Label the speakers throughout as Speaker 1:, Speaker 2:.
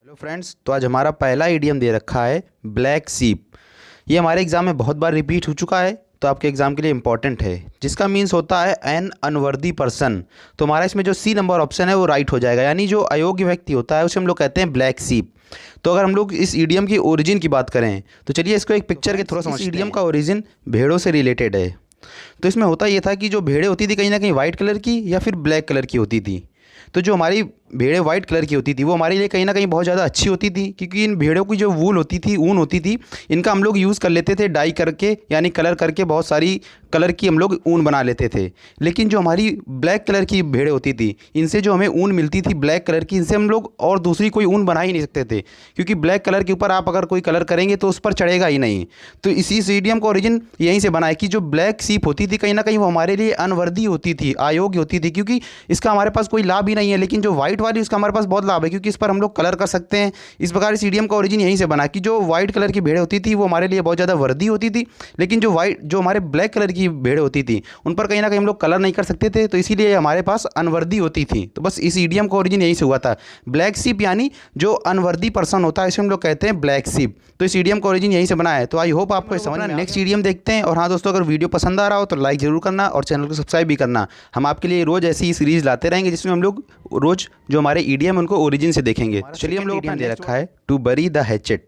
Speaker 1: Hello friends, तो आज हमारा पहला इडियम दे रखा है ब्लैक सीप। ये हमारे एग्ज़ाम में बहुत बार रिपीट हो चुका है, तो आपके एग्ज़ाम के लिए इंपॉर्टेंट है। जिसका मीन्स होता है एन अनवर्दी पर्सन। तो हमारा इसमें जो सी नंबर ऑप्शन है वो राइट हो जाएगा, यानी जो अयोग्य व्यक्ति होता है उसे हम लोग कहते हैं ब्लैक सीप। तो अगर हम लोग इस इडियम की ओरिजिन की बात करें तो चलिए इसको एक पिक्चर के थ्रू समझते हैं। इस इडियम का ओरिजिन भेड़ों से रिलेटेड है। तो इसमें होता ये था कि जो भेड़ें होती थी कहीं ना कहीं वाइट कलर की या फिर ब्लैक कलर की होती थी। तो जो हमारी भेड़ें वाइट कलर की होती थी वो हमारे लिए कहीं ना कहीं बहुत ज़्यादा अच्छी होती थी, क्योंकि इन भेड़ों की जो वूल होती थी, ऊन होती थी, इनका हम लोग यूज़ कर लेते थे डाई करके, यानी कलर करके बहुत सारी कलर की हम लोग ऊन बना लेते थे। लेकिन जो हमारी ब्लैक कलर की भेड़ें होती थी, इनसे जो हमें ऊन मिलती थी ब्लैक कलर की, इनसे हम लोग और दूसरी कोई ऊन बना ही नहीं सकते थे, क्योंकि ब्लैक कलर के ऊपर आप अगर कोई कलर करेंगे तो उस पर चढ़ेगा ही नहीं। तो इसी इडियम का ओरिजिन यहीं से बना है कि जो ब्लैक सीप होती थी कहीं ना कहीं वो हमारे लिए अनवर्दी होती थी, अयोग्य होती थी, क्योंकि इसका हमारे पास कोई लाभ ही नहीं है। लेकिन जो वाइट वाली उसका हमारे पास बहुत लाभ है, क्योंकि इस पर हम लोग कलर कर सकते हैं। इस प्रकार इस इडियम का ओरिजिन यहीं से बना कि जो वाइट कलर की भेड़ें होती थी वो हमारे लिए बहुत ज़्यादा वर्दी होती थी, लेकिन जो हमारे ब्लैक कलर की भेड़ें होती थी उन पर कहीं ना कहीं हम लोग कलर नहीं कर सकते थे, तो इसीलिए हमारे पास अनवर्दी होती थी। तो बस इस इडियम का ओरिजिन यहीं से हुआ था। ब्लैक सीप यानी जो अनवर्दी पर्सन होता है इसे हम लोग कहते हैं ब्लैक सीप। तो इस इडियम का ओरिजिन यहीं से बना है। तो आई होप आपको समझ में। नेक्स्ट इडियम देखते हैं। और हाँ दोस्तों, अगर वीडियो पसंद आ रहा हो तो लाइक जरूर करना और चैनल को सब्सक्राइब भी करना। हम आपके लिए रोज़ ऐसी ही सीरीज़ लाते रहेंगे जिसमें हम लोग रोज़ जो हमारे इडियम उनको ओरिजिन से देखेंगे। चलिए हम लोग इडियम दे रखा है टू बरी द हैचेट,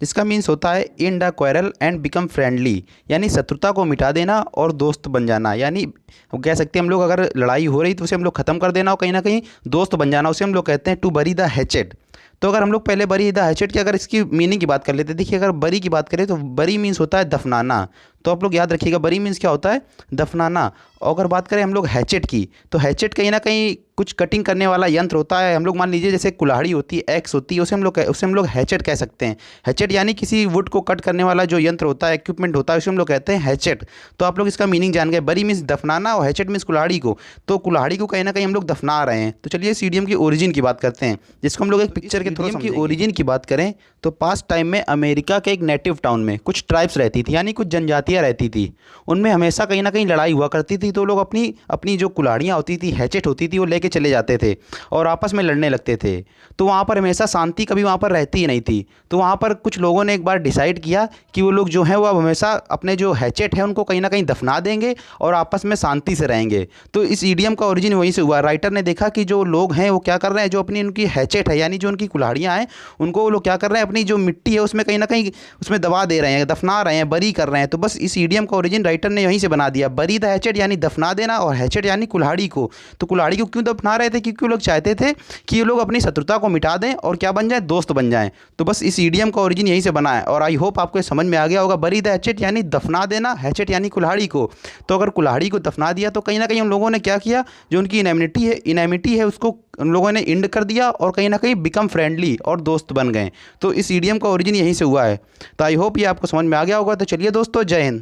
Speaker 1: जिसका मीन्स होता है in the quarrel and become friendly, यानी शत्रुता को मिटा देना और दोस्त बन जाना। यानी हम कह सकते हैं हम लोग अगर लड़ाई हो रही तो उसे हम लोग ख़त्म कर देना और कहीं ना कहीं दोस्त बन जाना, उसे हम लोग कहते हैं टू बरी द हैचेट। तो अगर हम लोग पहले बरी द हैचेट की अगर इसकी मीनिंग की बात कर लेते हैं, देखिए अगर बरी की बात करें तो बरी मीन्स होता है दफनाना। तो आप लोग याद रखिएगा बरी मीन्स क्या होता है, दफनाना। और अगर बात करें हम लोग हैचेट की, तो हैचेट कहीं ना कहीं कुछ कटिंग करने वाला यंत्र होता है। हम लोग मान लीजिए जैसे कुल्हाड़ी होती है, एक्स होती है, उसे हम लोग हैचेट कह सकते हैं। हैचेट यानी किसी वुड को कट करने वाला जो यंत्र होता है, इक्विपमेंट होता है, उसे हम लोग कहते हैं हैचेट। तो आप लोग इसका मीनिंग जान गए। बरी मीन्स दफनाना और हैचेट मीन्स कुल्हाड़ी को। तो कुल्हाड़ी को कहीं ना कहीं हम लोग दफना रहे हैं। तो चलिए इस इडियम की ओरिजिन की बात करते हैं, जिसको हम लोग एक पिक्चर के थ्रू की ओरिजिन की बात करें तो पास्ट टाइम में अमेरिका के एक नेटिव टाउन में कुछ ट्राइब्स रहती थी, यानी कुछ जनजातियाँ रहती थी। उनमें हमेशा कहीं ना कहीं लड़ाई हुआ करती थी। तो लोग अपनी अपनी जो कुल्हाड़ियाँ होती थी, हैचेट होती थी, वो लेके चले जाते थे और आपस में लड़ने लगते थे। तो वहाँ पर हमेशा शांति कभी वहाँ पर रहती ही नहीं थी। तो वहाँ पर कुछ लोगों ने एक बार डिसाइड किया कि वो लोग जो हैं वो अब हमेशा अपने जो हैचेट है उनको कहीं ना कहीं दफना देंगे और आपस में शांति से रहेंगे। तो इस इडियम का ओरिजिन वहीं से हुआ। राइटर ने देखा कि जो लोग हैं वो क्या कर रहे हैं, जो अपनी उनकी हैचेट है यानी जो उनकी कुल्हाड़ियाँ हैं उनको वो लोग क्या कर रहे हैं, अपनी जो मिट्टी है उसमें कहीं ना कहीं उसमें दबा दे रहे हैं, दफना रहे हैं, बरी कर रहे हैं। तो बस इस इडियम का ओरिजिन राइटर ने यहीं से बना दिया, बरी द हैचेट यानी दफना देना और हैचेट यानी कुल्हाड़ी को। तो कुल्हाड़ी को क्यों दफना रहे थे, क्योंकि वो लोग चाहते थे कि ये लोग अपनी शत्रुता को मिटा दें और क्या बन जाए, दोस्त बन जाएं। तो बस इस इडियम का ओरिजिन यहीं से बना है। और आई होप आपको ये समझ में आ गया होगा। बरी द हैचेट यानी दफना देना, हैचेट यानी कुल्हाड़ी को। तो अगर कुल्हाड़ी को दफना दिया तो कहीं ना कहीं उन लोगों ने क्या किया, जो उनकी इनैमिटी है उसको उन लोगों ने इंड कर दिया और कहीं ना कहीं बिकम फ्रेंडली और दोस्त बन गए। तो इस इडियम का ओरिजिन यहीं से हुआ है। तो आई होप ये आपको समझ में आ गया होगा। तो चलिए दोस्तों, जय हिंद।